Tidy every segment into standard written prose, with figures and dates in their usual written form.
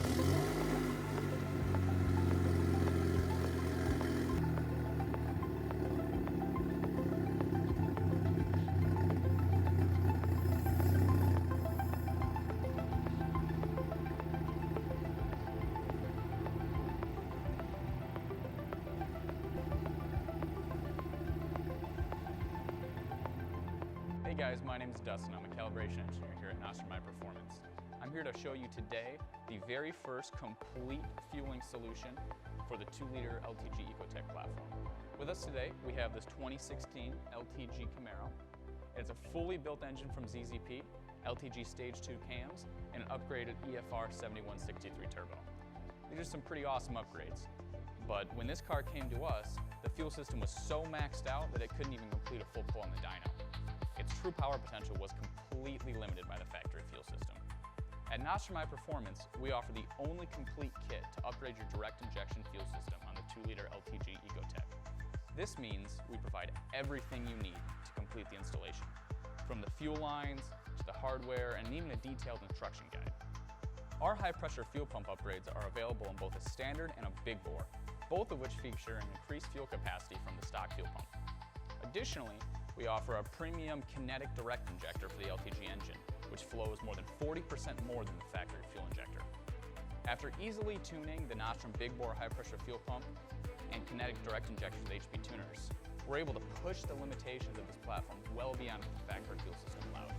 Hey guys, my name is Dustin. I'm a calibration engineer here at Nostrum High Performance. I'm here to show you today the very first complete fueling solution for the 2-liter LTG Ecotec platform. With us today, we have this 2016 LTG Camaro. It's a fully built engine from ZZP, LTG Stage 2 cams, and an upgraded EFR 7163 turbo. These are some pretty awesome upgrades. But when this car came to us, the fuel system was so maxed out that it couldn't even complete a full pull on the dyno. Its true power potential was completely limited by the factory fuel system. At Nostrum High Performance, we offer the only complete kit to upgrade your direct injection fuel system on the 2-liter LTG Ecotec. This means we provide everything you need to complete the installation, from the fuel lines to the hardware and even a detailed instruction guide. Our high-pressure fuel pump upgrades are available in both a standard and a big bore, both of which feature an increased fuel capacity from the stock fuel pump. Additionally, we offer a premium Kinetic direct injector for the LTG engine, which flows more than 40% more than the factory fuel injector. After easily tuning the Nostrum big bore high pressure fuel pump and Kinetic direct injector with HP tuners, we're able to push the limitations of this platform well beyond what the factory fuel system allowed.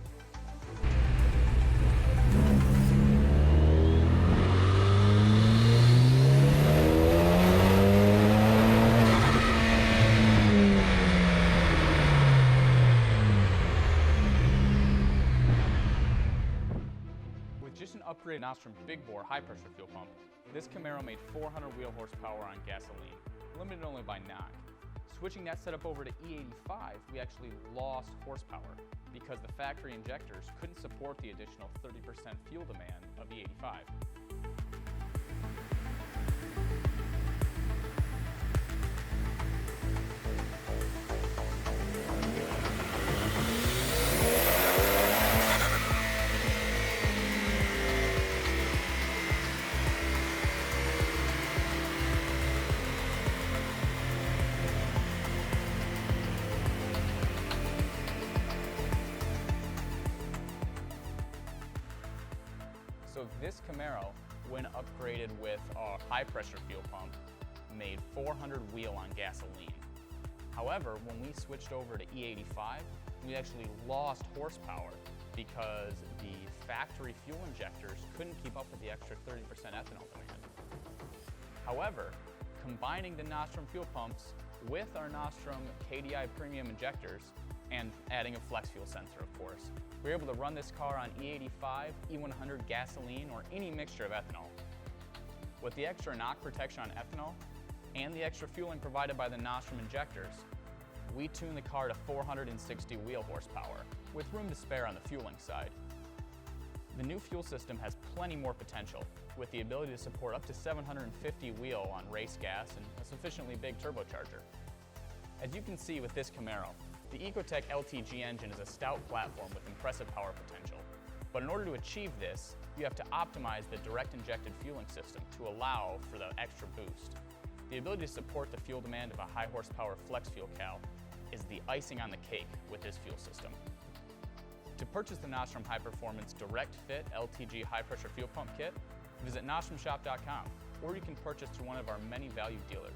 Just an upgraded Nostrum big bore high pressure fuel pump, this Camaro made 400 wheel horsepower on gasoline, limited only by knock. Switching that setup over to E85, we actually lost horsepower because the factory injectors couldn't support the additional 30% fuel demand of E85. So this Camaro, when upgraded with a high pressure fuel pump, made 400 wheel on gasoline. However, when we switched over to E85, we actually lost horsepower because the factory fuel injectors couldn't keep up with the extra 30% ethanol demand. However, combining the Nostrum fuel pumps with our Nostrum KDI premium injectors and adding a flex fuel sensor, of course, we're able to run this car on E85, E100 gasoline, or any mixture of ethanol. With the extra knock protection on ethanol and the extra fueling provided by the Nostrum injectors, we tune the car to 460 wheel horsepower, with room to spare on the fueling side. The new fuel system has plenty more potential, with the ability to support up to 750 wheel on race gas and a sufficiently big turbocharger. As you can see with this Camaro, the Ecotec LTG engine is a stout platform with impressive power potential. But in order to achieve this, you have to optimize the direct injected fueling system to allow for the extra boost. The ability to support the fuel demand of a high horsepower flex fuel cal is the icing on the cake with this fuel system. To purchase the Nostrum High Performance Direct Fit LTG High Pressure Fuel Pump Kit, visit nostrumshop.com, or you can purchase through one of our many valued dealers.